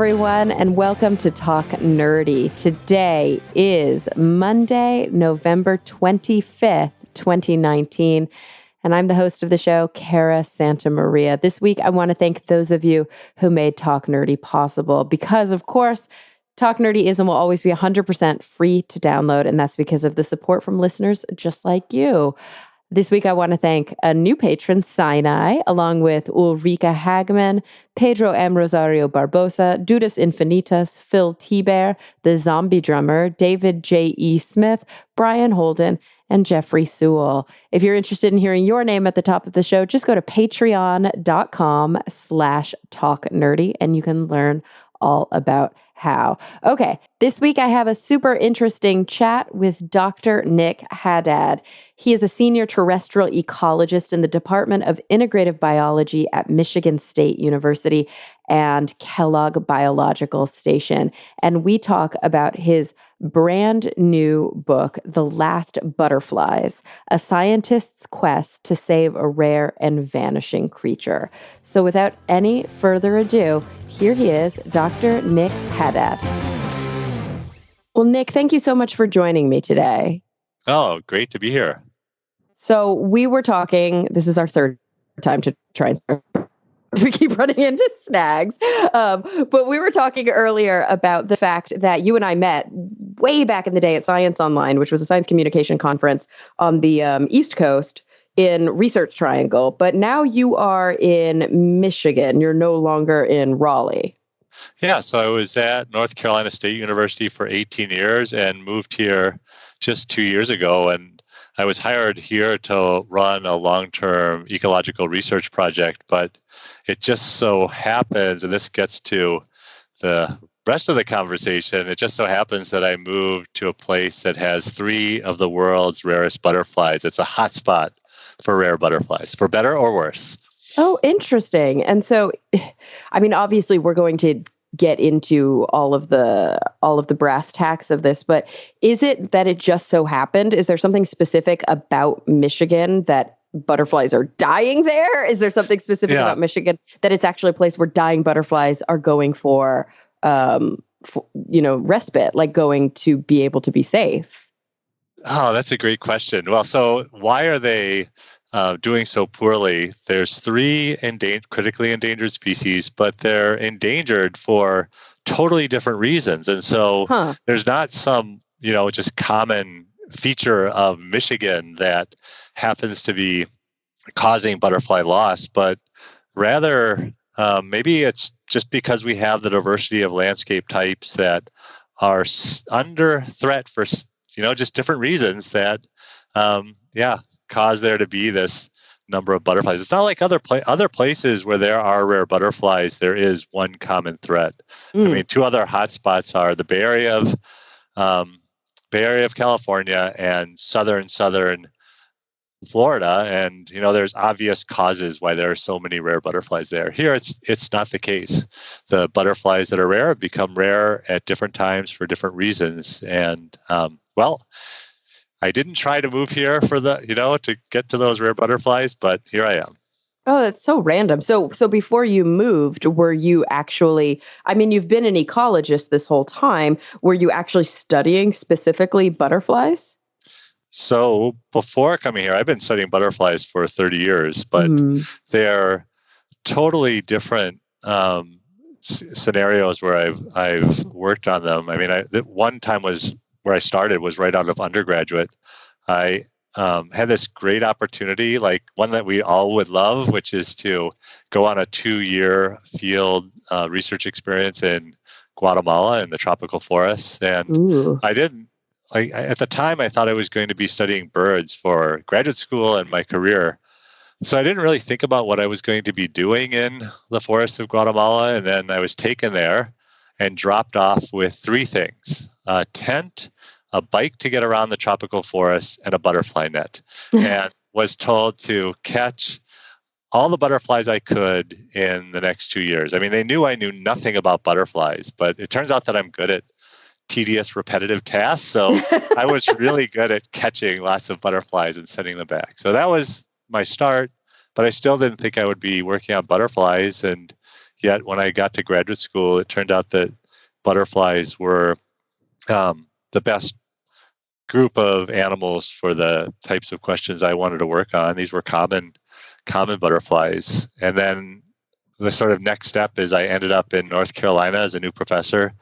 everyone, and welcome to Talk Nerdy. Today is Monday, November 25th, 2019, and I'm the host of the show, Cara Santa Maria. This week, I want to thank those of you who made Talk Nerdy possible because, of course, Talk Nerdyism will always be 100% free to download, and that's because of the support from listeners just like you. This week, I want to thank a new patron, Sinai, along with Ulrika Hagman, Pedro M. Rosario Barbosa, Dudas Infinitas, Phil T-Bear, The Zombie Drummer, David J.E. Smith, Brian Holden, and Jeffrey Sewell. If you're interested in hearing your name at the top of the show, just go to patreon.com/talknerdy, and you can learn all about how. Okay, this week I have a super interesting chat with Dr. Nick Haddad. He is a senior terrestrial ecologist in the Department of Integrative Biology at Michigan State University and Kellogg Biological Station. And we talk about his brand new book, The Last Butterflies, a scientist's quest to save a rare and vanishing creature. So without any further ado, here he is, Dr. Nick Haddad. Well, Nick, thank you so much for joining me today. Oh, great to be here. So we were talking, this is our third time to try and start. We keep running into snags. But we were talking earlier about the fact that you and I met way back in the day at Science Online, which was a science communication conference on the East Coast in Research Triangle. But now you are in Michigan. You're no longer in Raleigh. Yeah, so I was at North Carolina State University for 18 years and moved here just 2 years ago. And I was hired here to run a long-term ecological research project, but it just so happens, and this gets to the rest of the conversation, it just so happens that I moved to a place that has 3 of the world's rarest butterflies. It's a hotspot for rare butterflies, for better or worse. Oh, interesting. And so, I mean, obviously we're going to get into all of the brass tacks of this, but is it that it just so happened? Is there something specific about Michigan that butterflies are dying there? Is there something specific about Michigan that it's actually a place where dying butterflies are going for respite, like going to be able to be safe? Oh, that's a great question. Well, so why are they doing so poorly? There's 3 critically endangered species, but they're endangered for totally different reasons. And so there's not some, just common feature of Michigan that happens to be causing butterfly loss, but rather maybe it's just because we have the diversity of landscape types that are under threat for just different reasons that cause there to be this number of butterflies. It's not like other places where there are rare butterflies. There is one common threat. I mean, 2 other hotspots are the Bay Area of California and southern Florida, and there's obvious causes why there are so many rare butterflies there. Here, it's not the case. The butterflies that are rare have become rare at different times for different reasons, and I didn't try to move here for to get to those rare butterflies, but here I am. Oh, that's so random. So before you moved, were you actually, I mean, you've been an ecologist this whole time. Were you actually studying specifically butterflies? So before coming here, I've been studying butterflies for 30 years, but they're totally different scenarios where I've worked on them. I mean, the one time was where I started was right out of undergraduate. I had this great opportunity, like one that we all would love, which is to go on a 2-year field research experience in Guatemala in the tropical forests. And I didn't. At the time, I thought I was going to be studying birds for graduate school and my career. So I didn't really think about what I was going to be doing in the forests of Guatemala. And then I was taken there and dropped off with 3 things: a tent, a bike to get around the tropical forest, and a butterfly net. And was told to catch all the butterflies I could in the next 2 years. I mean, they knew I knew nothing about butterflies, but it turns out that I'm good at tedious, repetitive tasks. So I was really good at catching lots of butterflies and sending them back. So that was my start, but I still didn't think I would be working on butterflies. And Yet when I got to graduate school, it turned out that butterflies were the best group of animals for the types of questions I wanted to work on. These were common butterflies. And then the sort of next step is I ended up in North Carolina as a new professor.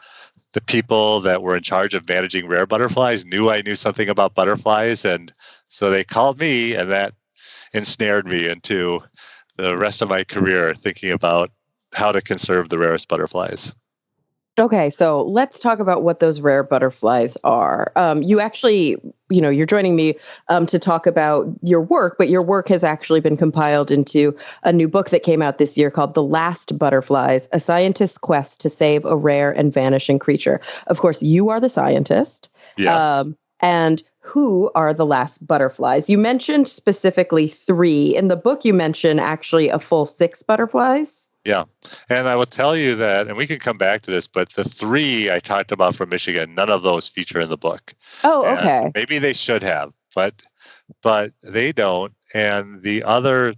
The people that were in charge of managing rare butterflies knew I knew something about butterflies. And so they called me, and that ensnared me into the rest of my career thinking about how to conserve the rarest butterflies. Okay, so let's talk about what those rare butterflies are. You actually, you're joining me to talk about your work, but your work has actually been compiled into a new book that came out this year called The Last Butterflies, A Scientist's Quest to Save a Rare and Vanishing Creature. Of course, you are the scientist. Yes. And who are the last butterflies? You mentioned specifically 3. In the book, you mention actually a full 6 butterflies. Yeah. And I will tell you that, and we can come back to this, but the 3 I talked about from Michigan, none of those feature in the book. Oh, and okay. Maybe they should have, but they don't. And the other,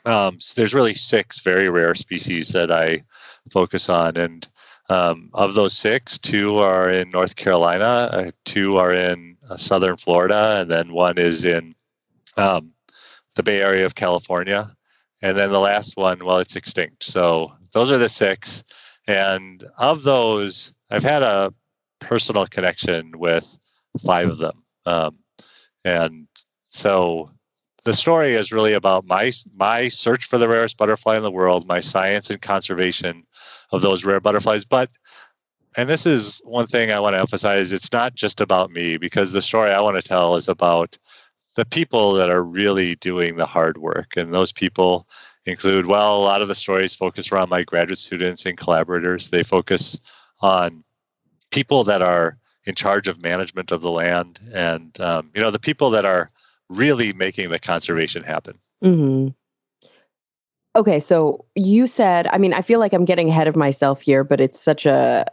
there's really 6 very rare species that I focus on. And of those 6, 2 are in North Carolina, 2 are in southern Florida, and then 1 is in the Bay Area of California. And then the last one, well, it's extinct. So those are the 6. And of those, I've had a personal connection with 5 of them. And so the story is really about my search for the rarest butterfly in the world, my science and conservation of those rare butterflies. And this is one thing I want to emphasize, it's not just about me, because the story I want to tell is about the people that are really doing the hard work. And those people include, well, a lot of the stories focus around my graduate students and collaborators. They focus on people that are in charge of management of the land and, the people that are really making the conservation happen. Mm-hmm. Okay, so you said, I feel like I'm getting ahead of myself here, but it's such a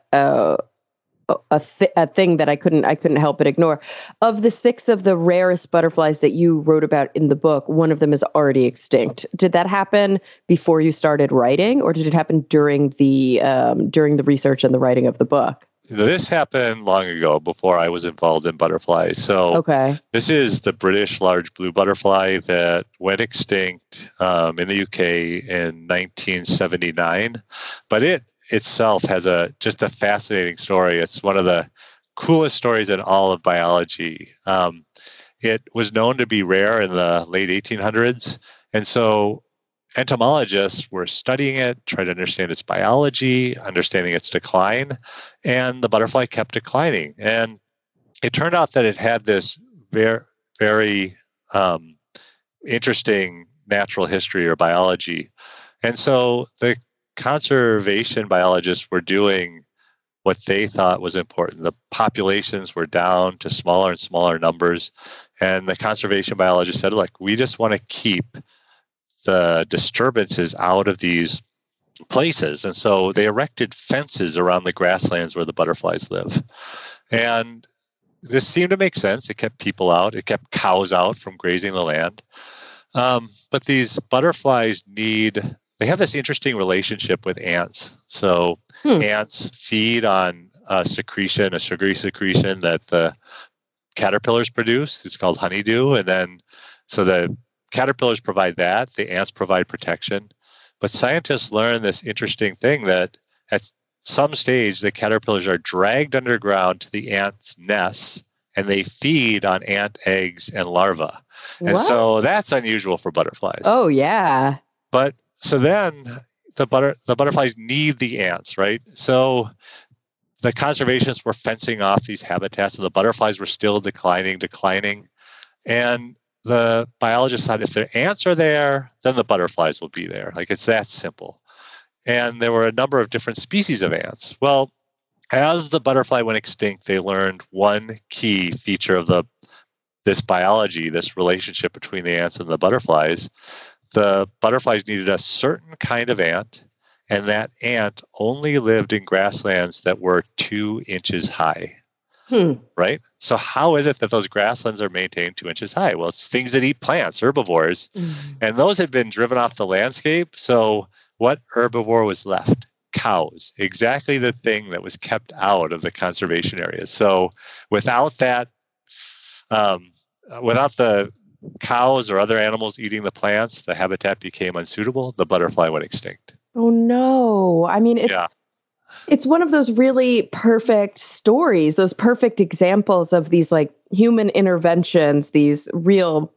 thing that I couldn't help but ignore. Of the 6 of the rarest butterflies that you wrote about in the book, one of them is already extinct. Did that happen before you started writing, or did it happen during the research and the writing of the book? This happened long ago, before I was involved in butterflies. So okay. This is the British large blue butterfly that went extinct in the UK in 1979. But it itself has just a fascinating story. It's one of the coolest stories in all of biology. It was known to be rare in the late 1800s. And so entomologists were studying it, trying to understand its biology, understanding its decline, and the butterfly kept declining. And it turned out that it had this very, very interesting natural history or biology. And so the conservation biologists were doing what they thought was important. The populations were down to smaller and smaller numbers. And the conservation biologists said, look, we just want to keep the disturbances out of these places. And so they erected fences around the grasslands where the butterflies live. And this seemed to make sense. It kept people out. It kept cows out from grazing the land. But these butterflies they have this interesting relationship with ants. So ants feed on a sugary secretion that the caterpillars produce. It's called honeydew. And then, so the caterpillars provide that, the ants provide protection. But scientists learn this interesting thing that at some stage, the caterpillars are dragged underground to the ants' nests, and they feed on ant eggs and larvae. And so that's unusual for butterflies. Oh, yeah. But so then the butterflies need the ants, right? So the conservationists were fencing off these habitats, and the butterflies were still declining. And the biologists thought if the ants are there, then the butterflies will be there. Like, it's that simple. And there were a number of different species of ants. Well, as the butterfly went extinct, they learned one key feature of this biology, this relationship between the ants and the butterflies. The butterflies needed a certain kind of ant, and that ant only lived in grasslands that were 2 inches high. Right? So how is it that those grasslands are maintained 2 inches high? Well, it's things that eat plants, herbivores, and those have been driven off the landscape. So what herbivore was left? Cows. Exactly the thing that was kept out of the conservation areas. So without that, without the cows or other animals eating the plants, the habitat became unsuitable. The butterfly went extinct. Oh no. I mean, it's one of those really perfect stories, those perfect examples of these like human interventions, these real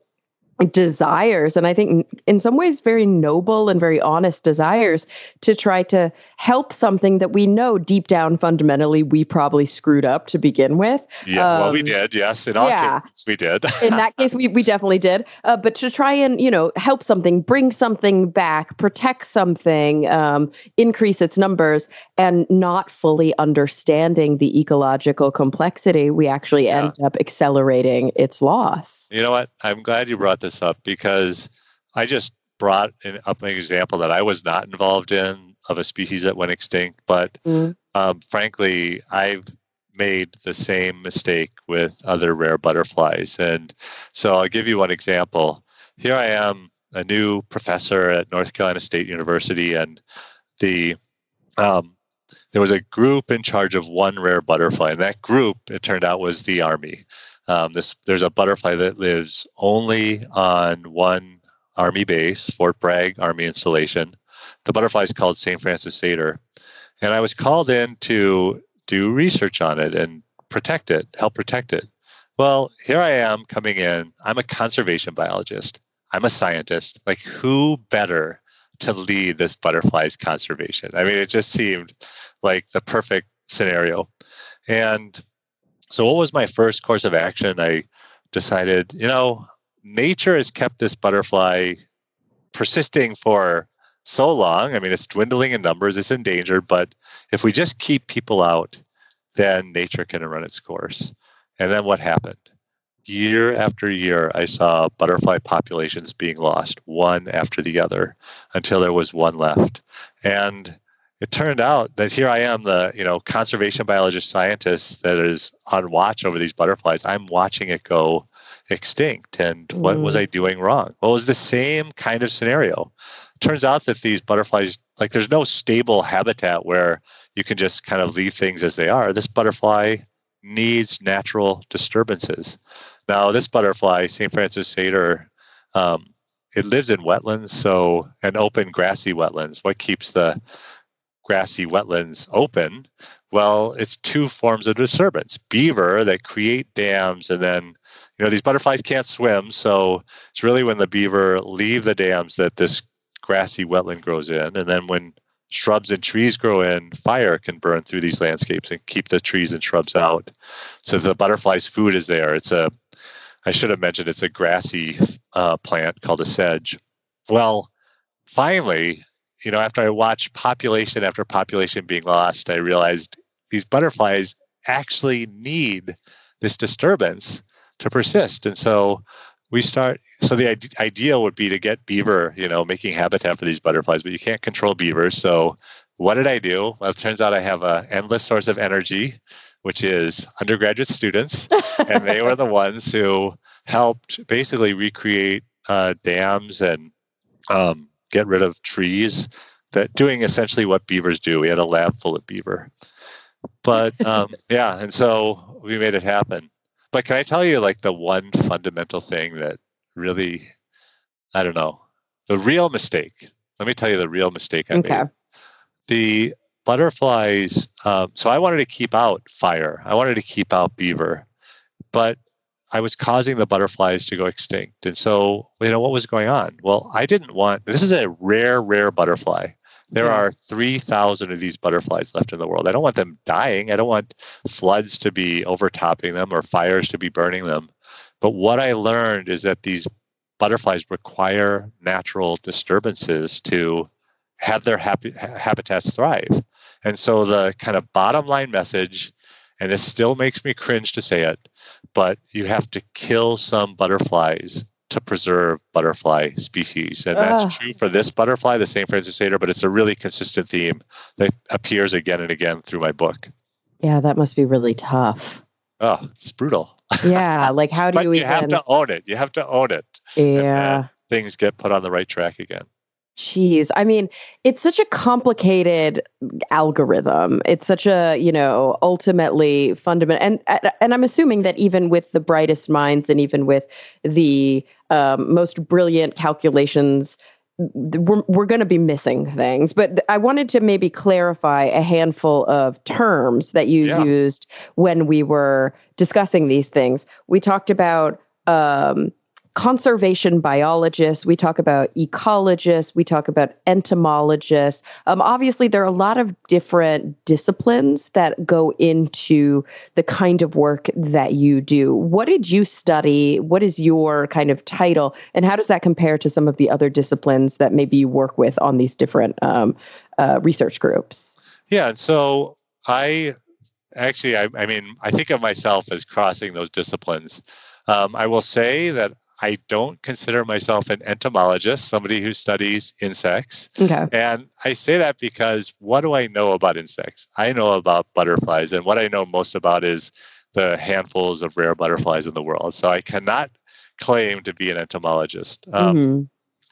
desires, and I think in some ways very noble and very honest desires to try to help something that we know deep down fundamentally we probably screwed up to begin with. Yeah, well, we did. Yes, in all cases we did. In that case, we definitely did. But to try and, help something, bring something back, protect something, increase its numbers, and not fully understanding the ecological complexity, we actually end up accelerating its loss. You know what? I'm glad you brought this up because I just brought up an example that I was not involved in of a species that went extinct. But frankly, I've made the same mistake with other rare butterflies. And so I'll give you one example. Here I am, a new professor at North Carolina State University, and there was a group in charge of one rare butterfly. And that group, it turned out, was the Army. There's a butterfly that lives only on one Army base, Fort Bragg Army Installation. The butterfly is called St. Francis satyr. And I was called in to do research on it and protect it, help protect it. Well, here I am coming in. I'm a conservation biologist. I'm a scientist. Like, who better to lead this butterfly's conservation? I mean, it just seemed like the perfect scenario. And so what was my first course of action? I decided, nature has kept this butterfly persisting for so long. I mean, it's dwindling in numbers, it's endangered, but if we just keep people out, then nature can run its course. And then what happened? Year after year, I saw butterfly populations being lost, one after the other, until there was one left. And it turned out that here I am, the conservation biologist scientist that is on watch over these butterflies. I'm watching it go extinct. And what was I doing wrong? Well, it was the same kind of scenario. Turns out that these butterflies, like, there's no stable habitat where you can just kind of leave things as they are. This butterfly needs natural disturbances. Now, this butterfly, St. Francis satyr, it lives in wetlands, so an open grassy wetlands. What keeps the grassy wetlands open? Well, it's two forms of disturbance. Beaver that create dams, and then these butterflies can't swim, so it's really when the beaver leave the dams that this grassy wetland grows in. And then when shrubs and trees grow in, fire can burn through these landscapes and keep the trees and shrubs out. So the butterfly's food is there. I should have mentioned, it's a grassy plant called a sedge. Well, finally, after I watched population after population being lost, I realized these butterflies actually need this disturbance to persist. And so the idea would be to get beaver, making habitat for these butterflies, but you can't control beavers. So what did I do? Well, it turns out I have an endless source of energy, which is undergraduate students. And they were the ones who helped basically recreate dams and get rid of trees, doing essentially what beavers do. We had a lab full of beaver. But and so we made it happen. But can I tell you, like, the one fundamental thing that really, I don't know, the real mistake. Let me tell you the real mistake I made. The butterflies, so I wanted to keep out fire. I wanted to keep out beaver. But I was causing the butterflies to go extinct. And so, what was going on? Well, this is a rare butterfly. There are 3,000 of these butterflies left in the world. I don't want them dying. I don't want floods to be overtopping them or fires to be burning them. But what I learned is that these butterflies require natural disturbances to have their habitats thrive. And so the kind of bottom line message, and this still makes me cringe to say it, but you have to kill some butterflies to preserve butterfly species. And that's true for this butterfly, the St. Francis satyr, but it's a really consistent theme that appears again and again through my book. Yeah, that must be really tough. Oh, it's brutal. Yeah, like how do you have to own it. You have to own it. Yeah. And things get put on the right track again. Geez, I mean, it's such a complicated algorithm. It's such a, ultimately fundamental. And I'm assuming that even with the brightest minds and even with the most brilliant calculations, we're going to be missing things. But I wanted to maybe clarify a handful of terms that you Yeah. used when we were discussing these things. We talked about conservation biologists, we talk about ecologists, we talk about entomologists. Obviously, there are a lot of different disciplines that go into the kind of work that you do. What did you study? What is your kind of title? And how does that compare to some of the other disciplines that maybe you work with on these different research groups? Yeah. And so I actually, I mean, I think of myself as crossing those disciplines. I will say that I don't consider myself an entomologist, somebody who studies insects. Okay. And I say that because what do I know about insects? I know about butterflies, and what I know most about is the handfuls of rare butterflies in the world. So I cannot claim to be an entomologist. Mm-hmm.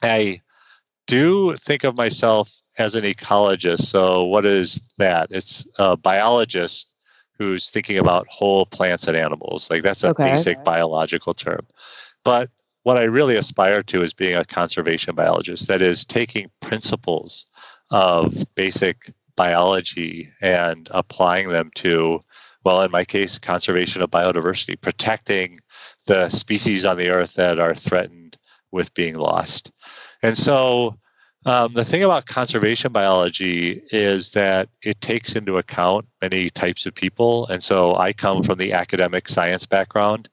I do think of myself as an ecologist. So what is that? It's a biologist who's thinking about whole plants and animals. Like that's a basic biological term. But what I really aspire to is being a conservation biologist, that is taking principles of basic biology and applying them to, well, in my case, conservation of biodiversity, protecting the species on the earth that are threatened with being lost. And so the thing about conservation biology is that it takes into account many types of people. And so I come from the academic science background.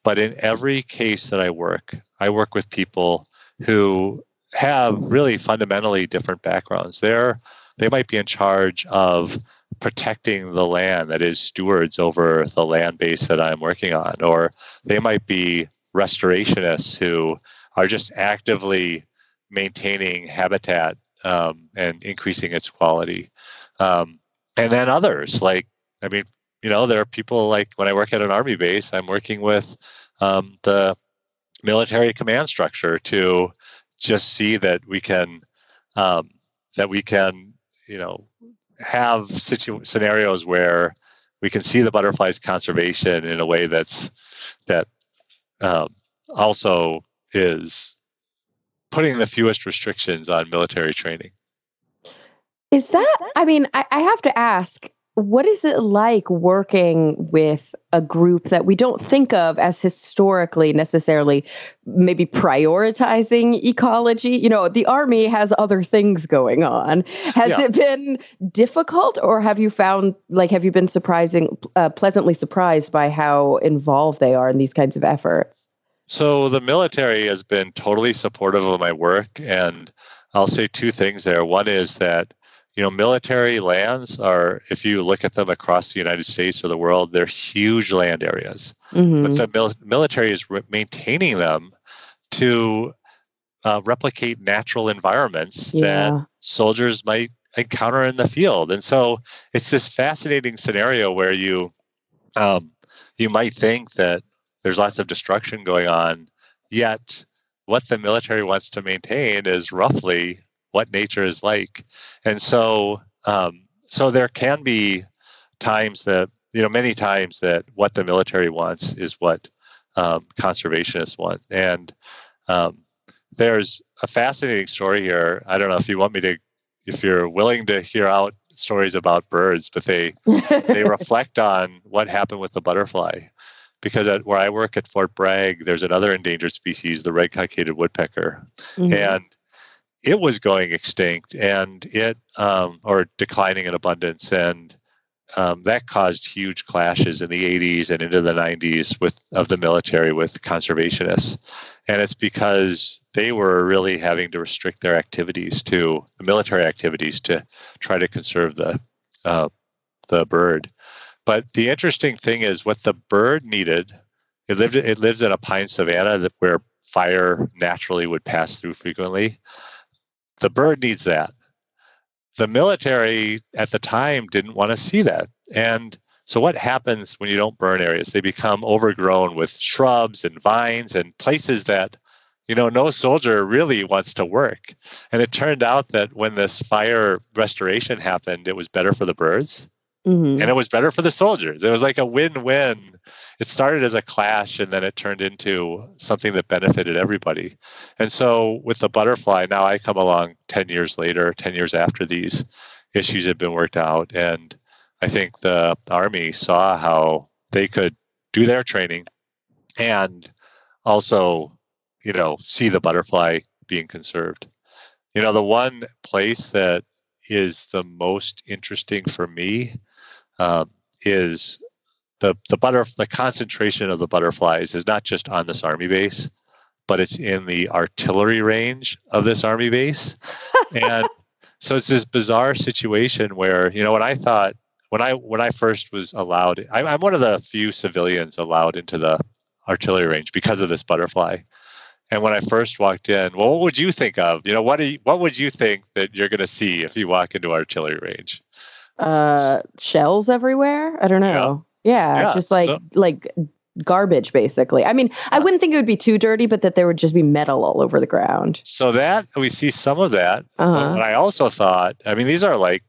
But in every case that I work with people who have really fundamentally different backgrounds. They might be in charge of protecting the land, that is, stewards over the land base that I'm working on, or they might be restorationists who are just actively maintaining habitat and increasing its quality. And then others, there are people like when I work at an army base, I'm working with the military command structure to just see that we can, you know, have scenarios where we can see the butterfly's conservation in a way that also is putting the fewest restrictions on military training. Is that, I mean, I have to ask, what is it like working with a group that we don't think of as historically necessarily maybe prioritizing ecology? The Army has other things going on. Has it been difficult, or have you found, have you been pleasantly surprised by how involved they are in these kinds of efforts? So the military has been totally supportive of my work. And I'll say two things there. One is that military lands are, if you look at them across the United States or the world, they're huge land areas. Mm-hmm. But the military is maintaining them to replicate natural environments that soldiers might encounter in the field. And so it's this fascinating scenario where you might think that there's lots of destruction going on, yet what the military wants to maintain is roughly what nature is like. And so there can be times that, many times that what the military wants is what conservationists want. And there's a fascinating story here. I don't know if you're willing to hear out stories about birds, but they reflect on what happened with the butterfly. Because where I work at Fort Bragg, there's another endangered species, the red-cockaded woodpecker. Mm-hmm. And it was going extinct and or declining in abundance. And that caused huge clashes in the 80s and into the 90s of the military with conservationists. And it's because they were really having to restrict their the military activities to try to conserve the bird. But the interesting thing is what the bird needed. It lives in a pine savanna where fire naturally would pass through frequently. The bird needs that. The military at the time didn't want to see that. And so what happens when you don't burn areas? They become overgrown with shrubs and vines and places that no soldier really wants to work. And it turned out that when this fire restoration happened, it was better for the birds and it was better for the soldiers. It was like a win-win. It started as a clash and then it turned into something that benefited everybody. And so with the butterfly, now I come along 10 years later, 10 years after these issues had been worked out. And I think the Army saw how they could do their training and also, see the butterfly being conserved. The one place that is the most interesting for me is the concentration of the butterflies is not just on this Army base, but it's in the artillery range of this Army base. And so it's this bizarre situation where, when I thought, when I first was allowed, I'm one of the few civilians allowed into the artillery range because of this butterfly. And when I first walked in, well, what would you think of? What would you think that you're going to see if you walk into artillery range? Shells everywhere. I don't know. Yeah, just like garbage, basically. I mean, I wouldn't think it would be too dirty, but that there would just be metal all over the ground. So that we see some of that. But I also thought, I mean, these are like,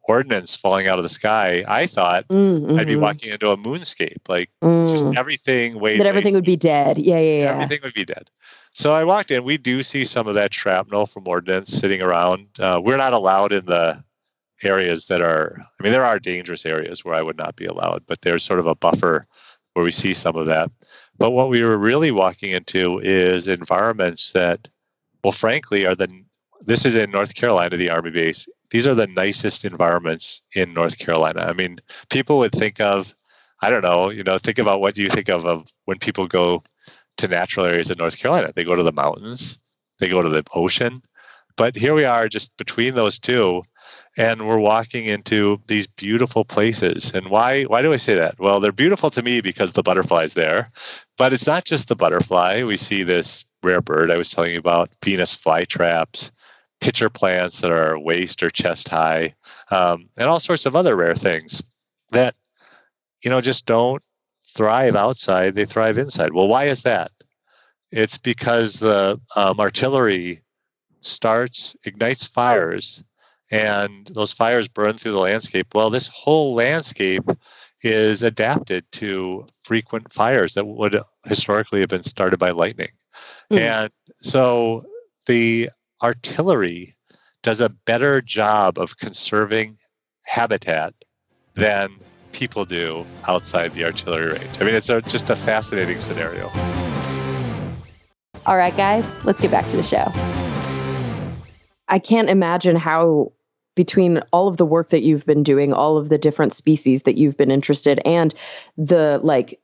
ordnance falling out of the sky. I thought I'd be walking into a moonscape, like just everything that everything would be dead. Yeah. Everything would be dead. So I walked in. We do see some of that shrapnel from ordnance sitting around. We're not allowed in the areas that are, I mean, there are dangerous areas where I would not be allowed, but there's sort of a buffer where we see some of that. But what we were really walking into is environments that, well, frankly, this is in North Carolina, the Army base. These are the nicest environments in North Carolina. I mean, people would think of, I don't know, think about what you think of when people go to natural areas in North Carolina. They go to the mountains, they go to the ocean. But here we are just between those two, and we're walking into these beautiful places. And why do I say that? Well, they're beautiful to me because the butterfly's there. But it's not just the butterfly. We see this rare bird I was telling you about, Venus flytraps, pitcher plants that are waist or chest high, and all sorts of other rare things that, just don't thrive outside. They thrive inside. Well, why is that? It's because the artillery ignites fires, and those fires burn through the landscape. Well, this whole landscape is adapted to frequent fires that would historically have been started by lightning. And so the artillery does a better job of conserving habitat than people do outside the artillery range. I mean, it's just a fascinating scenario. All right, guys, let's get back to the show. I can't imagine how, between all of the work that you've been doing, all of the different species that you've been interested, and the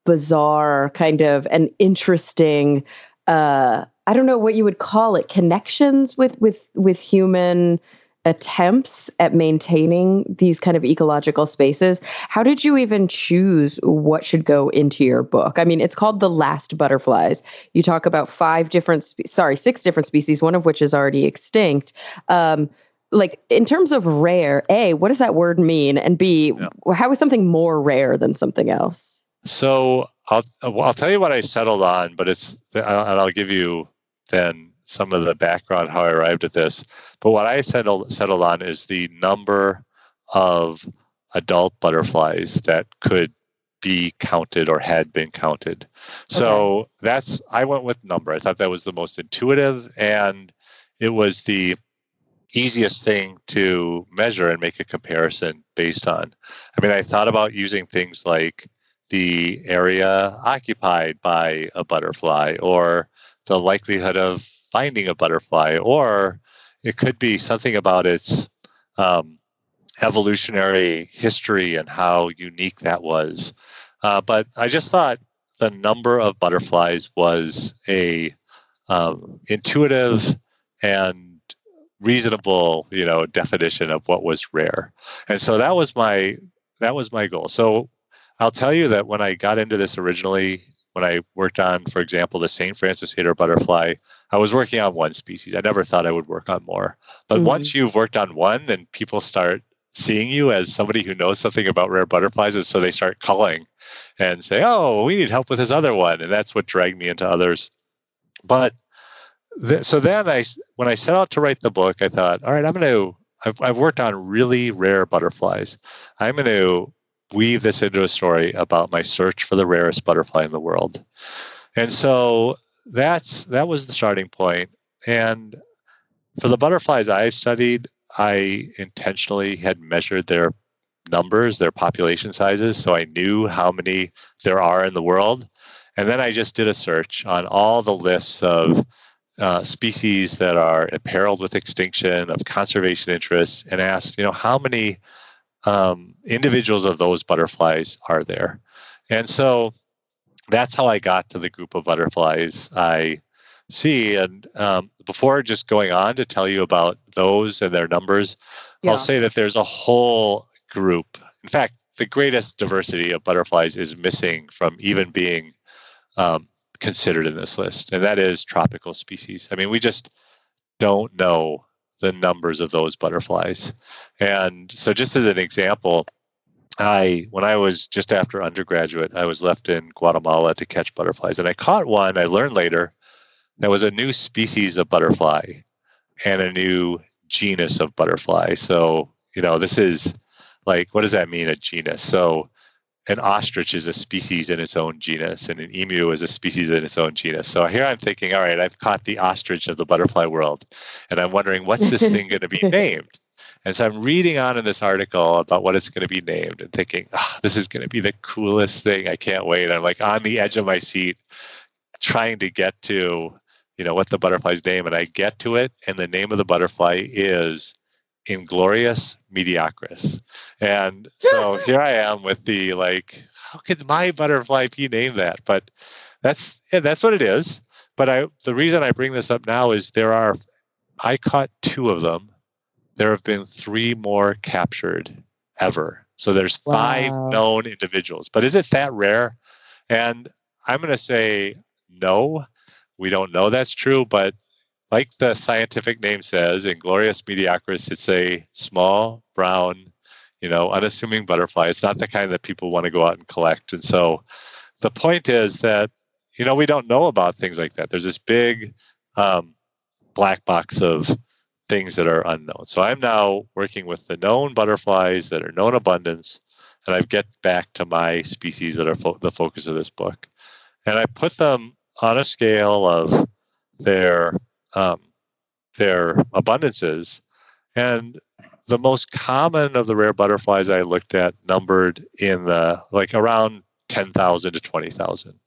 bizarre kind of and interesting, I don't know what you would call it, connections with human attempts at maintaining these kind of ecological spaces. How did you even choose what should go into your book? I mean, it's called The Last Butterflies. You talk about 6 different species, one of which is already extinct. In terms of rare, A, what does that word mean? And B, how is something more rare than something else? So I'll tell you what I settled on, but and I'll give you then some of the background, how I arrived at this. But what I settled on is the number of adult butterflies that could be counted or had been counted. So I went with number. I thought that was the most intuitive, and it was the easiest thing to measure and make a comparison based on. I mean, I thought about using things like the area occupied by a butterfly, or the likelihood of finding a butterfly, or it could be something about its evolutionary history and how unique that was. But I just thought the number of butterflies was a intuitive and reasonable, definition of what was rare. And so that was my goal. So I'll tell you that when I got into this originally, when I worked on, for example, the St. Francis Hater butterfly, I was working on one species. I never thought I would work on more. But once you've worked on one, then people start seeing you as somebody who knows something about rare butterflies. And so they start calling and say, oh, we need help with this other one. And that's what dragged me into others. But so then when I set out to write the book, I thought, all right, I've worked on really rare butterflies. I'm going to weave this into a story about my search for the rarest butterfly in the world. And so that was the starting point. And for the butterflies I've studied, I intentionally had measured their numbers, their population sizes, so I knew how many there are in the world. And then I just did a search on all the lists of species that are imperiled with extinction, of conservation interests, and asked, how many individuals of those butterflies are there? And so that's how I got to the group of butterflies I see. And before just going on to tell you about those and their numbers, I'll say that there's a whole group. In fact, the greatest diversity of butterflies is missing from even being considered in this list, and that is tropical species. I mean, we just don't know the numbers of those butterflies. And so just as an example, when I was just after undergraduate, I was left in Guatemala to catch butterflies, and I caught one. I learned later that was a new species of butterfly and a new genus of butterfly. So, this is like, what does that mean, a genus? So an ostrich is a species in its own genus, and an emu is a species in its own genus. So here I'm thinking, all right, I've caught the ostrich of the butterfly world, and I'm wondering, what's this thing going to be named? And so I'm reading on in this article about what it's going to be named and thinking, this is going to be the coolest thing. I can't wait. I'm like on the edge of my seat trying to get to, what the butterfly's name. And I get to it, and the name of the butterfly is Inglorious Mediocris. And so here I am with the how could my butterfly be named that? But that's what it is. But the reason I bring this up now is I caught 2 of them. There have been 3 more captured ever. So there's 5 known individuals. But is it that rare? And I'm going to say no, we don't know that's true. But like the scientific name says, Inglorious Mediocris, it's a small, brown, unassuming butterfly. It's not the kind that people want to go out and collect. And so the point is that, we don't know about things like that. There's this big black box of things that are unknown. So I'm now working with the known butterflies that are known abundance, and I get back to my species that are the focus of this book. And I put them on a scale of their abundances. And the most common of the rare butterflies I looked at numbered in the around 10,000 to 20,000.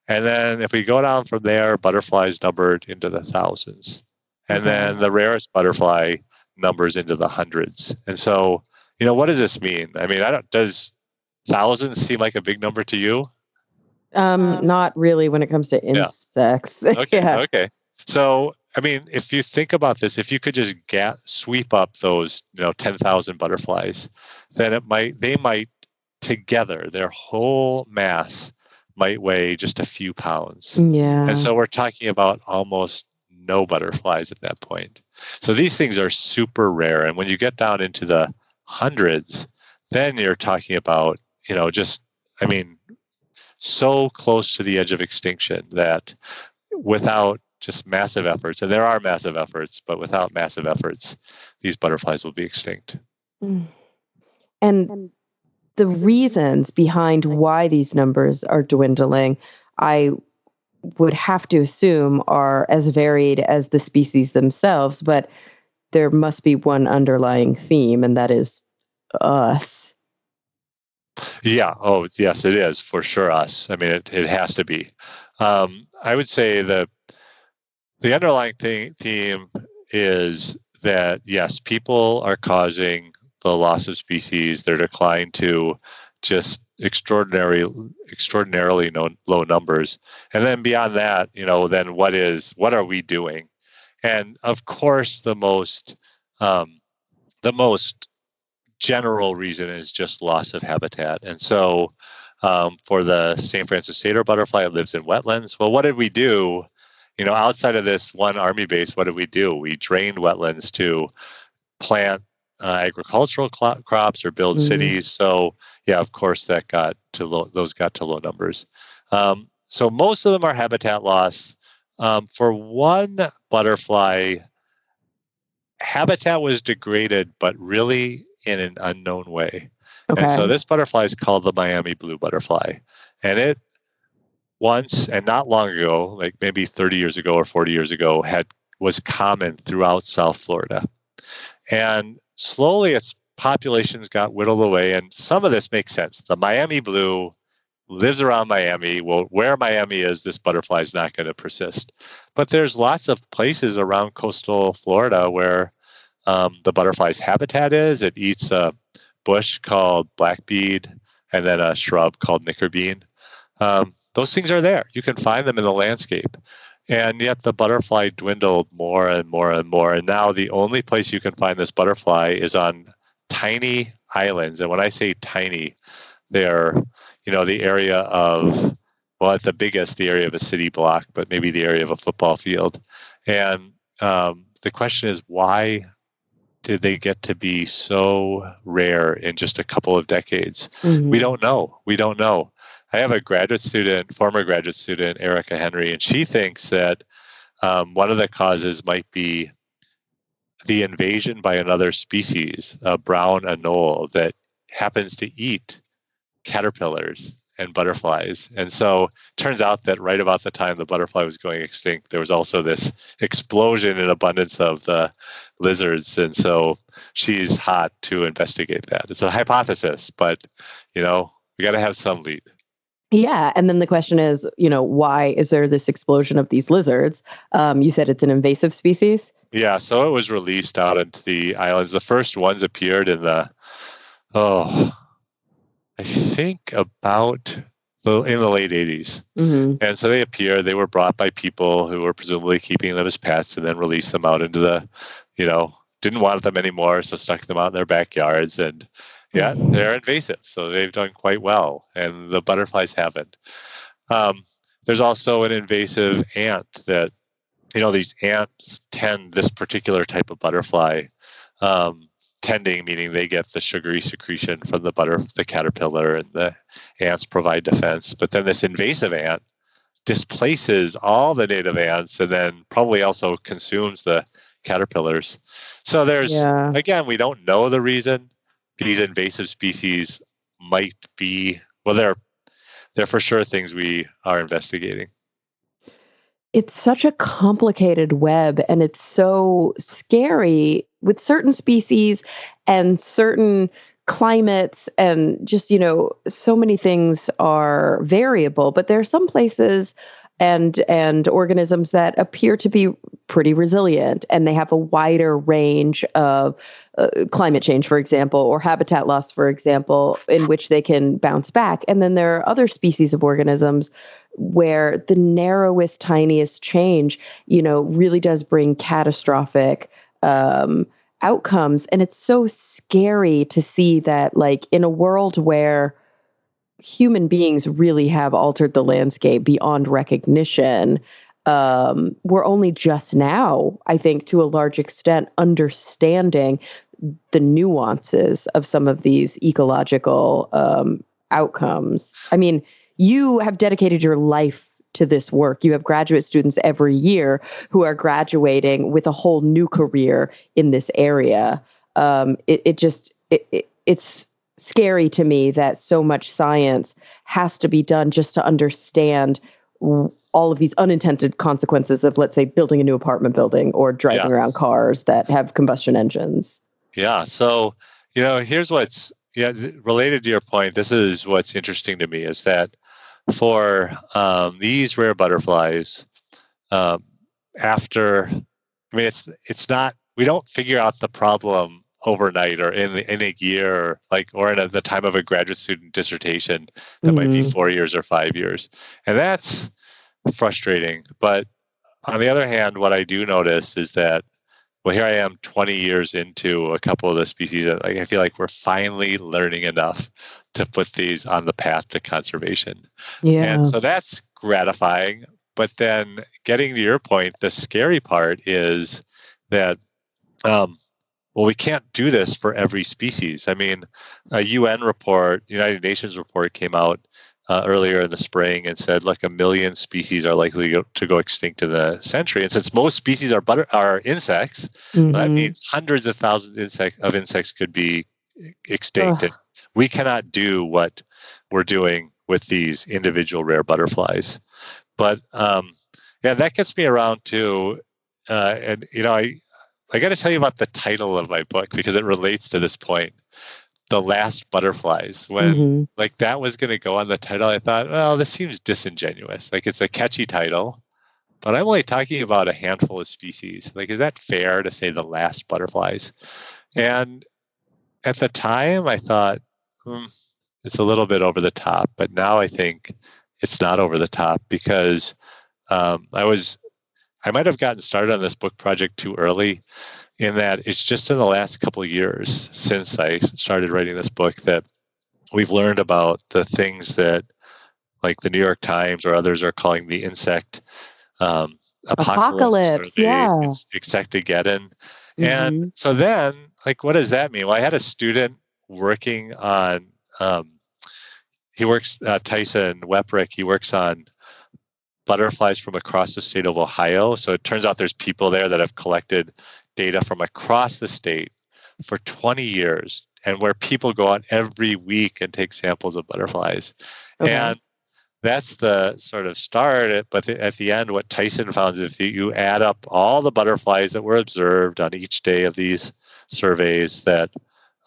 And then if we go down from there, butterflies numbered into the thousands. And then the rarest butterfly numbers into the hundreds. And so, what does this mean? I mean, does thousands seem like a big number to you? Not really when it comes to insects. Okay. So, I mean, if you think about this, if you could just sweep up those, 10,000 butterflies, then they might together, their whole mass might weigh just a few pounds. Yeah. And so we're talking about almost no butterflies at that point. So these things are super rare. And when you get down into the hundreds, then you're talking about, so close to the edge of extinction that without just massive efforts, and there are massive efforts, but without massive efforts, these butterflies will be extinct. And the reasons behind why these numbers are dwindling, I would have to assume are as varied as the species themselves, but there must be one underlying theme, and that is us. Yeah. Oh, yes, it is for sure us. I mean, it has to be. I would say the underlying theme is that, yes, people are causing the loss of species, their decline to just extraordinarily low numbers. And then beyond that, then what are we doing? And of course, the most general reason is just loss of habitat. And so for the St. Francis satyr butterfly, it lives in wetlands. Well, what did we do? Outside of this one army base, what did we do? We drained wetlands to plant agricultural crops or build cities. So yeah, of course, those got to low numbers. So most of them are habitat loss. For one butterfly, habitat was degraded, but really in an unknown way. And so Okay. this butterfly is called the Miami blue butterfly. And it once, and not long ago, like maybe 30 years ago or 40 years ago, was common throughout South Florida. And slowly its populations got whittled away. And some of this makes sense. The Miami blue lives around Miami. Well, where Miami is, this butterfly is not going to persist. But there's lots of places around coastal Florida where the butterfly's habitat is. It eats a bush called blackbead and then a shrub called knickerbean. Those things are there. You can find them in the landscape. And yet the butterfly dwindled more and more and more. And now the only place you can find this butterfly is on tiny islands. And when I say tiny, they're, the area of, well, at the biggest, the area of a city block, but maybe the area of a football field. And the question is, why did they get to be so rare in just a couple of decades? Mm-hmm. We don't know. I have a former graduate student, Erica Henry, and she thinks that one of the causes might be the invasion by another species, a brown anole, that happens to eat caterpillars and butterflies. And so it turns out that right about the time the butterfly was going extinct, there was also this explosion in abundance of the lizards. And so she's hot to investigate that. It's a hypothesis, but, we got to have some lead. Yeah. And then the question is, why is there this explosion of these lizards? You said it's an invasive species? Yeah. So it was released out into the islands. The first ones appeared in I think about in the late 80s. Mm-hmm. And so they were brought by people who were presumably keeping them as pets and then released them out into the, didn't want them anymore. So stuck them out in their backyards. And yeah, they're invasive. So they've done quite well. And the butterflies haven't. There's also an invasive ant that, these ants tend this particular type of butterfly. Tending, meaning they get the sugary secretion from the caterpillar, and the ants provide defense. But then this invasive ant displaces all the native ants and then probably also consumes the caterpillars. So again, we don't know the reason. These invasive species might be, well, they're for sure things we are investigating. It's such a complicated web, and it's so scary with certain species and certain climates, and just, so many things are variable. But there are some places and organisms that appear to be pretty resilient, and they have a wider range of climate change, for example, or habitat loss, for example, in which they can bounce back. And then there are other species of organisms where the narrowest, tiniest change, really does bring catastrophic outcomes. And it's so scary to see that, like, in a world where human beings really have altered the landscape beyond recognition, we're only just now, I think, to a large extent, understanding the nuances of some of these ecological outcomes. I mean, you have dedicated your life to this work. You have graduate students every year who are graduating with a whole new career in this area. It's scary to me that so much science has to be done just to understand all of these unintended consequences of, let's say, building a new apartment building or driving around cars that have combustion engines. Yeah. So, here's what's related to your point. This is what's interesting to me is that for these rare butterflies, it's not, we don't figure out the problem overnight or in a year, or in the time of a graduate student dissertation that might be 4 years or 5 years. And that's frustrating. But on the other hand, what I do notice is that, well, here I am 20 years into a couple of the species that I feel like we're finally learning enough to put these on the path to conservation. Yeah. And so that's gratifying. But then getting to your point, the scary part is that, we can't do this for every species. I mean, a UN report, United Nations report came out earlier in the spring and said, look, 1 million species are likely to go extinct in the century. And since most species are insects, that means hundreds of thousands of insects could be extinct. And we cannot do what we're doing with these individual rare butterflies. But that gets me around to, and I got to tell you about the title of my book because it relates to this point. The Last Butterflies. When like that was going to go on the title, I thought, well, this seems disingenuous. Like it's a catchy title, but I'm only talking about a handful of species. Like, is that fair to say the last butterflies? And at the time, I thought it's a little bit over the top. But now I think it's not over the top because I might have gotten started on this book project too early, in that it's just in the last couple of years since I started writing this book that we've learned about the things that like the New York Times or others are calling the insect apocalypse or the insectageddon. And so then, like, what does that mean? Well, I had a student working on, Tyson Weprick, he works on butterflies from across the state of Ohio. So it turns out there's people there that have collected data from across the state for 20 years and where people go out every week and take samples of butterflies. Okay. And that's the sort of start. But at the end, what Tyson found is if you add up all the butterflies that were observed on each day of these surveys, that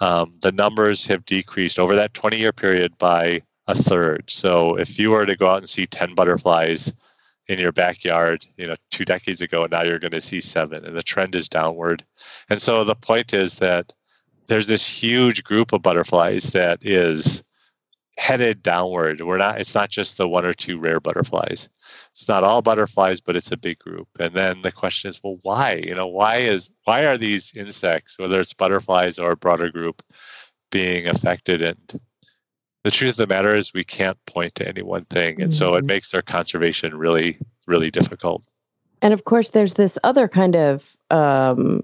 the numbers have decreased over that 20-year period by a third. So if you were to go out and see 10 butterflies in your backyard, 2 decades ago, now you're going to see 7, and the trend is downward. And so the point is that there's this huge group of butterflies that is headed downward. It's not just the 1 or 2 rare butterflies. It's not all butterflies, but it's a big group. And then the question is, well, why? Why are these insects, whether it's butterflies or a broader group, being affected? And the truth of the matter is we can't point to any one thing. And so it makes their conservation really, really difficult. And of course, there's this other kind of, and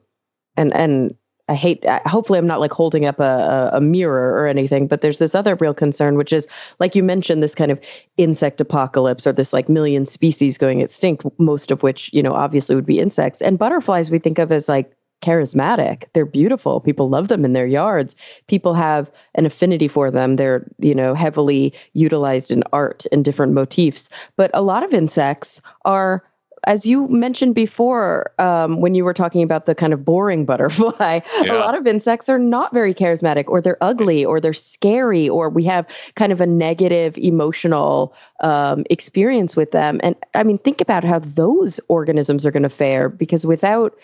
hopefully I'm not like holding up a mirror or anything, but there's this other real concern, which is, like you mentioned, this kind of insect apocalypse or this like million species going extinct, most of which, obviously would be insects. And butterflies we think of as like charismatic. They're beautiful. People love them in their yards. People have an affinity for them. They're, heavily utilized in art and different motifs. But a lot of insects are, as you mentioned before, when you were talking about the kind of boring butterfly, a lot of insects are not very charismatic, or they're ugly, or they're scary, or we have kind of a negative emotional experience with them. And I mean, think about how those organisms are going to fare, because without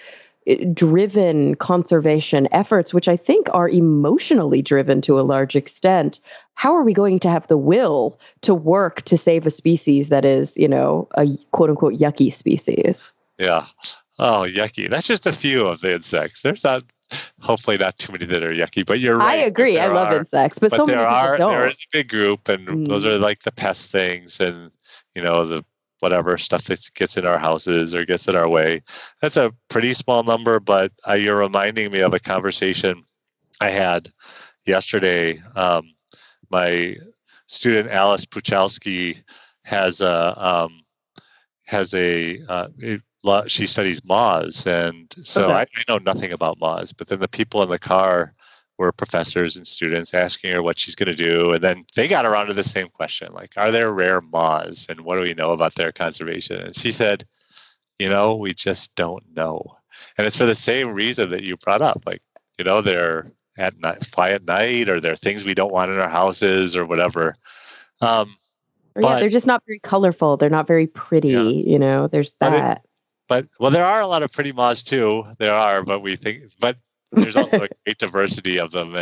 driven conservation efforts, which I think are emotionally driven to a large extent, how are we going to have the will to work to save a species that is, a quote unquote yucky species? Yeah. Oh, yucky. That's just a few of the insects. There's hopefully not too many that are yucky, but you're right. I agree. I love insects, but so many people don't. There is a big group, and those are like the pest things and, the whatever stuff that gets in our houses or gets in our way. That's a pretty small number, but you're reminding me of a conversation I had yesterday. My student Alice Puchalski she studies moths, and so I know nothing about moths. But then the people in the car were professors and students asking her what she's going to do. And then they got around to the same question, like, are there rare moths and what do we know about their conservation? And she said, we just don't know. And it's for the same reason that you brought up, like, they're at night, fly at night, or they're things we don't want in our houses or whatever. They're just not very colorful. They're not very pretty, there's that. But there are a lot of pretty moths too. There are, but there's also a great diversity of them,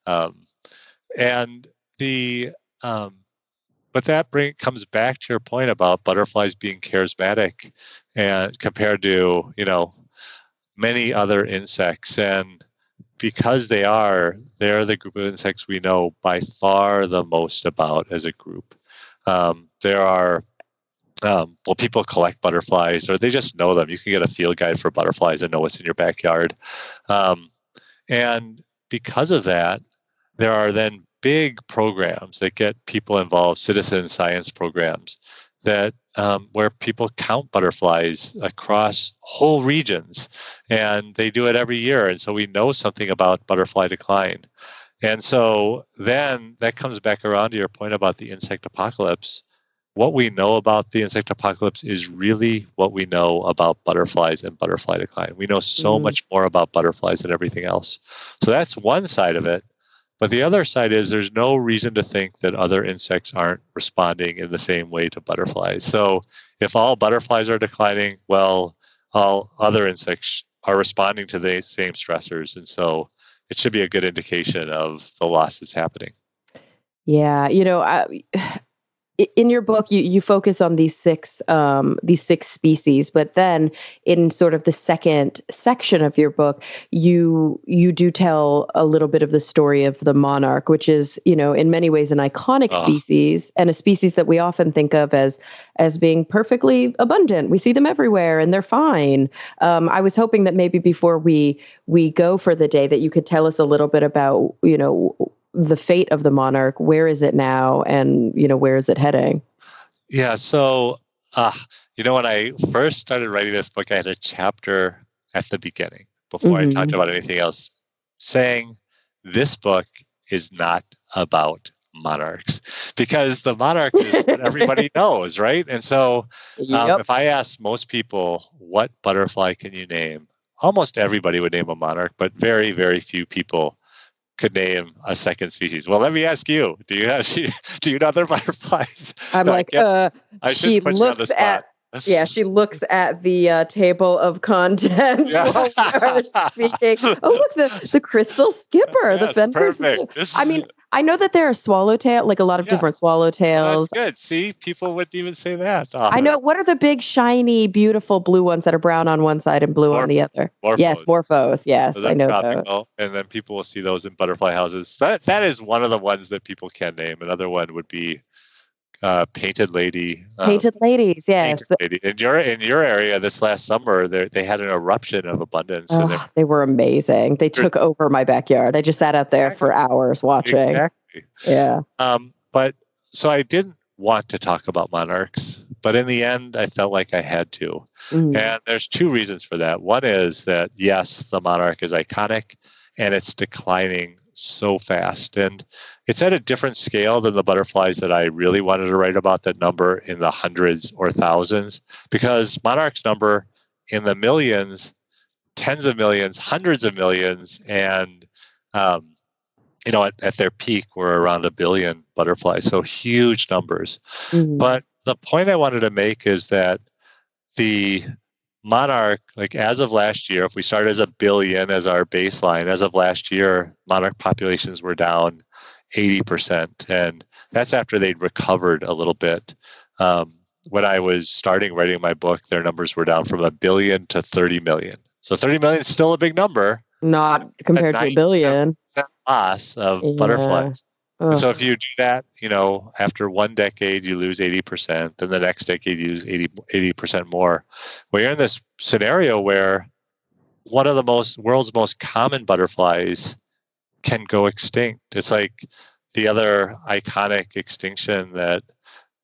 but that comes back to your point about butterflies being charismatic, and compared to many other insects, and because they're the group of insects we know by far the most about as a group. There are people collect butterflies, or they just know them. You can get a field guide for butterflies and know what's in your backyard. And because of that, there are then big programs that get people involved, citizen science programs that where people count butterflies across whole regions, and they do it every year. And so we know something about butterfly decline. And so then that comes back around to your point about the insect apocalypse. What we know about the insect apocalypse is really what we know about butterflies and butterfly decline. We know so much more about butterflies than everything else. So that's one side of it. But the other side is there's no reason to think that other insects aren't responding in the same way to butterflies. So if all butterflies are declining, well, all other insects are responding to the same stressors. And so it should be a good indication of the loss that's happening. Yeah, in your book, you focus on these six species, but then in sort of the second section of your book, you do tell a little bit of the story of the monarch, which is, in many ways an iconic species, and a species that we often think of as being perfectly abundant. We see them everywhere and they're fine. I was hoping that maybe before we go for the day that you could tell us a little bit about, the fate of the monarch. Where is it now, and where is it heading? Yeah, so when I first started writing this book, I had a chapter at the beginning before I talked about anything else, saying this book is not about monarchs, because the monarch is what everybody knows, right? And so if I asked most people, what butterfly can you name, almost everybody would name a monarch, but very, very few people could name a second species. Well, let me ask you: do you know other butterflies? I'm she looks at she looks at the table of contents while we are speaking. Oh, look, the crystal skipper, the fender. Perfect. I mean, I know that there are swallowtail, like a lot of different swallowtails. That's good. See, people wouldn't even say that. I know. What are the big, shiny, beautiful blue ones that are brown on one side and blue on the other? Yes, morphos. Yes, I know those. And then people will see those in butterfly houses. That is one of the ones that people can name. Another one would be painted lady. Painted ladies, yes. Lady. In your area this last summer, they had an eruption of abundance. Oh, they were amazing. They took over my backyard. I just sat out there for hours watching. Exactly. Yeah. But so I didn't want to talk about monarchs, but in the end, I felt like I had to. And there's two reasons for that. One is that, yes, the monarch is iconic and it's declining so fast. And it's at a different scale than the butterflies that I really wanted to write about, that number in the hundreds or thousands, because monarchs number in the millions, tens of millions, hundreds of millions. And, at their peak, we're around 1 billion butterflies. So huge numbers. But the point I wanted to make is that the monarch, like as of last year, if we start as 1 billion as our baseline, as of last year, monarch populations were down 80%. And that's after they'd recovered a little bit. When I was starting writing my book, their numbers were down from 1 billion to 30 million. So 30 million is still a big number. Not compared to 1 billion. Loss of butterflies. And so if you do that, after one decade, you lose 80%. Then the next decade, you lose 80% more. Well, you're in this scenario where one of the world's most common butterflies can go extinct. It's like the other iconic extinction that,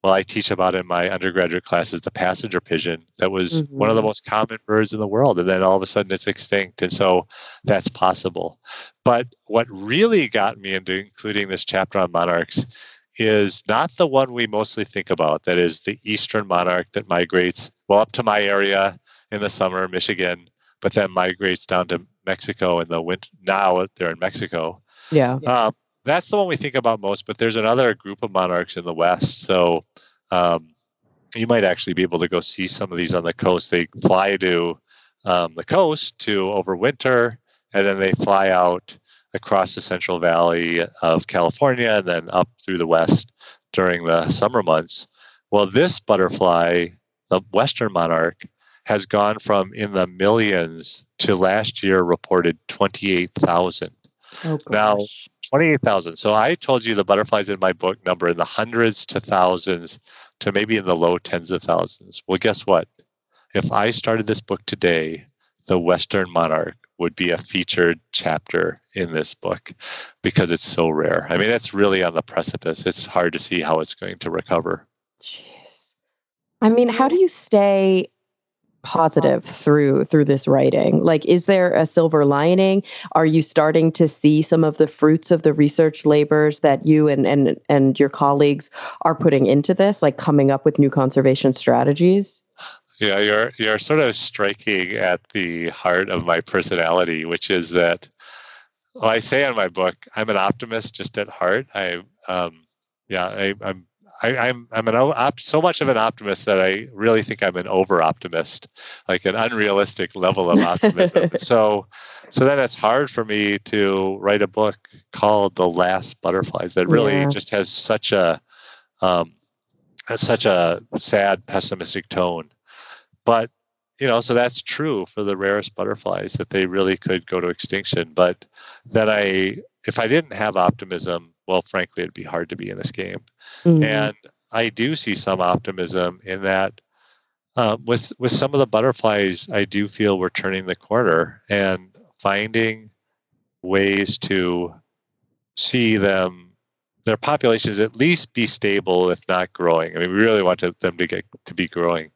I teach about in my undergraduate class, is the passenger pigeon. That was one of the most common birds in the world. And then all of a sudden it's extinct. And so that's possible. But what really got me into including this chapter on monarchs is not the one we mostly think about. That is the eastern monarch that migrates, up to my area in the summer, Michigan, but then migrates down to Mexico in the winter. Now they're in Mexico. Yeah. That's the one we think about most, but there's another group of monarchs in the West. So you might actually be able to go see some of these on the coast. They fly to the coast to overwinter, and then they fly out across the Central Valley of California and then up through the West during the summer months. Well, this butterfly, the Western monarch, has gone from in the millions to last year reported 28,000. Oh, gosh. Now, 28,000. So I told you the butterflies in my book number in the hundreds to thousands to maybe in the low tens of thousands. Well, guess what? If I started this book today, the Western monarch would be a featured chapter in this book because it's so rare. I mean, it's really on the precipice. It's hard to see how it's going to recover. Jeez. I mean, how do you stay positive through this writing? Like, is there a silver lining? Are you starting to see some of the fruits of the research labors that you and your colleagues are putting into this, like coming up with new conservation strategies? Yeah, you're sort of striking at the heart of my personality, which is that, well, I say in my book, I'm an optimist just at heart. I'm so much of an optimist that I really think I'm an over optimist, like an unrealistic level of optimism. So then it's hard for me to write a book called The Last Butterflies that really just has such a sad, pessimistic tone. But so that's true for the rarest butterflies, that they really could go to extinction. But then if I didn't have optimism, well, frankly, it'd be hard to be in this game. Mm-hmm. And I do see some optimism in that with some of the butterflies, I do feel we're turning the corner and finding ways to see their populations at least be stable, if not growing. I mean, we really want them to be growing.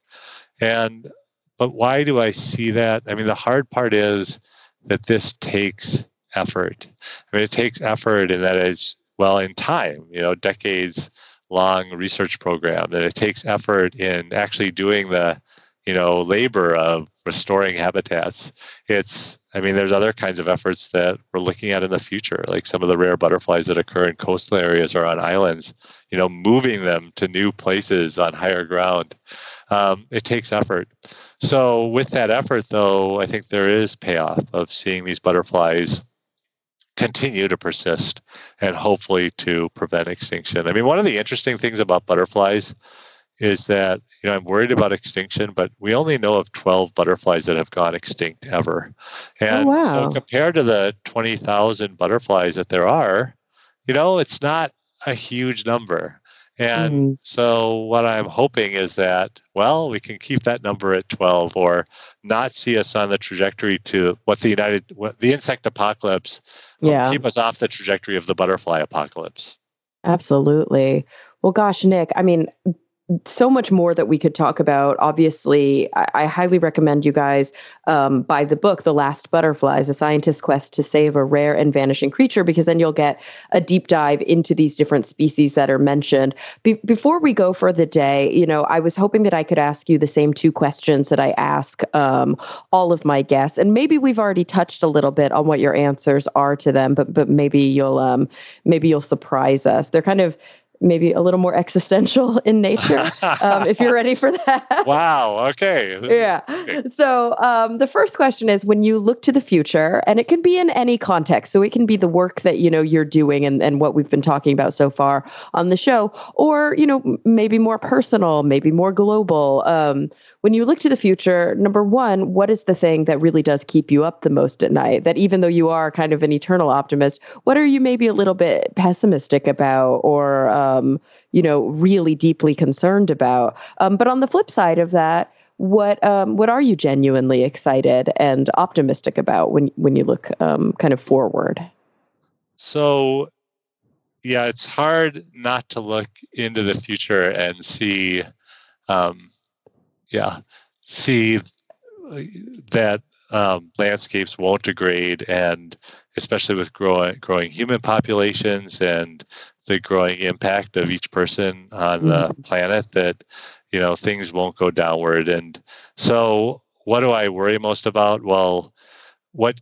But why do I see that? I mean, the hard part is that this takes effort. I mean, it takes effort in that it's, well, in time, decades long research program, that it takes effort in actually doing the, labor of restoring habitats. There's other kinds of efforts that we're looking at in the future, like some of the rare butterflies that occur in coastal areas or on islands, moving them to new places on higher ground. It takes effort. So with that effort, though, I think there is payoff of seeing these butterflies continue to persist and hopefully to prevent extinction. I mean, one of the interesting things about butterflies is that, I'm worried about extinction, but we only know of 12 butterflies that have gone extinct ever. And so compared to the 20,000 butterflies that there are, it's not a huge number. And so what I'm hoping is that, well, we can keep that number at 12 or not see us on the trajectory to the insect apocalypse, keep us off the trajectory of the butterfly apocalypse. Absolutely. Well, gosh, Nick, I mean, so much more that we could talk about. Obviously, I highly recommend you guys buy the book, The Last Butterflies, A Scientist's Quest to Save a Rare and Vanishing Creature, because then you'll get a deep dive into these different species that are mentioned. Before we go for the day, I was hoping that I could ask you the same two questions that I ask all of my guests. And maybe we've already touched a little bit on what your answers are to them, but maybe you'll surprise us. They're kind of maybe a little more existential in nature, if you're ready for that. Wow. Okay. Yeah. So the first question is, when you look to the future, and it can be in any context, so it can be the work that, you're doing and what we've been talking about so far on the show, or, maybe more personal, maybe more global. When you look to the future, number one, what is the thing that really does keep you up the most at night? That even though you are kind of an eternal optimist, what are you maybe a little bit pessimistic about or, really deeply concerned about? But on the flip side of that, what are you genuinely excited and optimistic about when you look kind of forward? So, yeah, it's hard not to look into the future and see that landscapes won't degrade, and especially with growing human populations and the growing impact of each person on the planet, that things won't go downward. And so what do I worry most about? Well, what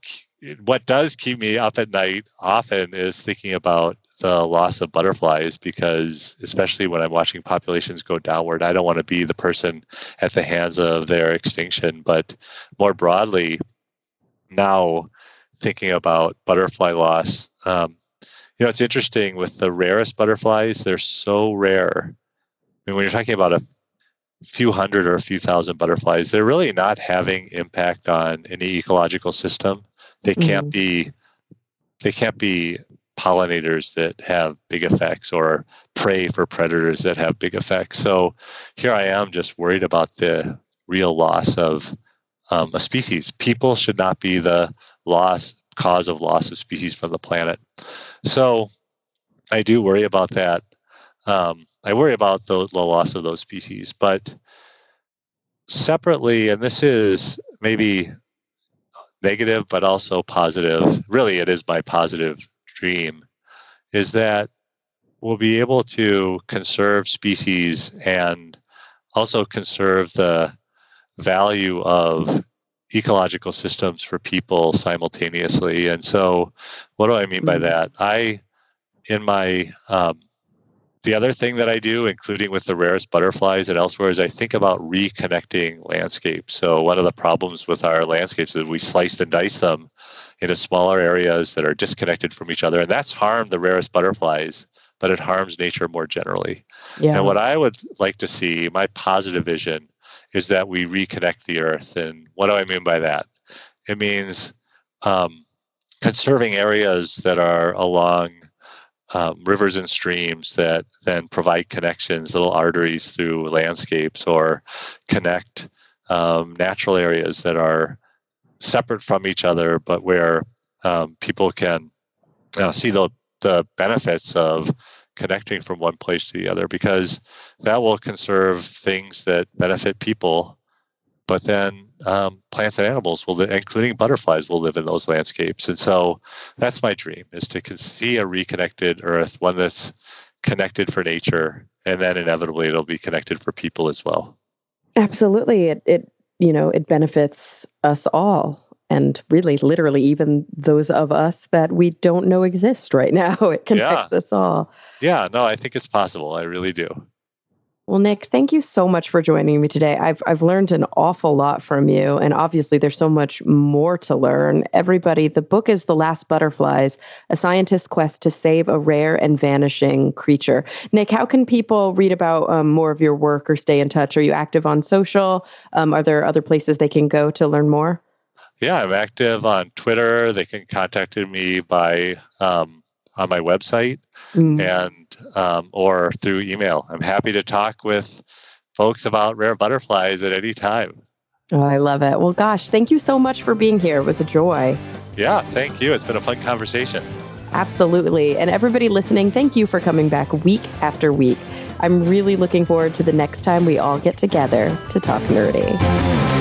does keep me up at night often is thinking about the loss of butterflies, because especially when I'm watching populations go downward, I don't want to be the person at the hands of their extinction. But more broadly, now thinking about butterfly loss, it's interesting with the rarest butterflies, they're so rare. I mean, when you're talking about a few hundred or a few thousand butterflies, they're really not having impact on any ecological system. They can't be pollinators that have big effects or prey for predators that have big effects. So here I am just worried about the real loss of a species. People should not be the cause of loss of species from the planet. So I do worry about that. I worry about the loss of those species, but separately, and this is maybe negative, but also positive. Really, it is my positive dream, is that we'll be able to conserve species and also conserve the value of ecological systems for people simultaneously. And so, what do I mean by that? In my the other thing that I do, including with the rarest butterflies and elsewhere, is I think about reconnecting landscapes. So one of the problems with our landscapes is we slice and dice them into smaller areas that are disconnected from each other, and that's harmed the rarest butterflies, but it harms nature more generally. Yeah. And what I would like to see, my positive vision, is that we reconnect the earth. And what do I mean by that? It means conserving areas that are along rivers and streams that then provide connections, little arteries through landscapes, or connect natural areas that are separate from each other, but where people can see the benefits of connecting from one place to the other, because that will conserve things that benefit people. But then plants and animals will, including butterflies, will live in those landscapes. And so that's my dream, is to see a reconnected earth, one that's connected for nature, and then inevitably it'll be connected for people as well. Absolutely. It benefits us all. And really, literally, even those of us that we don't know exist right now. It connects us all. Yeah, no, I think it's possible. I really do. Well, Nick, thank you so much for joining me today. I've learned an awful lot from you, and obviously there's so much more to learn. Everybody, the book is The Last Butterflies, A Scientist's Quest to Save a Rare and Vanishing Creature. Nick, how can people read about more of your work or stay in touch? Are you active on social? Are there other places they can go to learn more? Yeah, I'm active on Twitter. They can contact me by on my website and or through email. I'm happy to talk with folks about rare butterflies at any time. Oh, I love it. Well, gosh, thank you so much for being here. It was a joy. Yeah, thank you. It's been a fun conversation. Absolutely. And everybody listening, thank you for coming back week after week. I'm really looking forward to the next time we all get together to talk nerdy.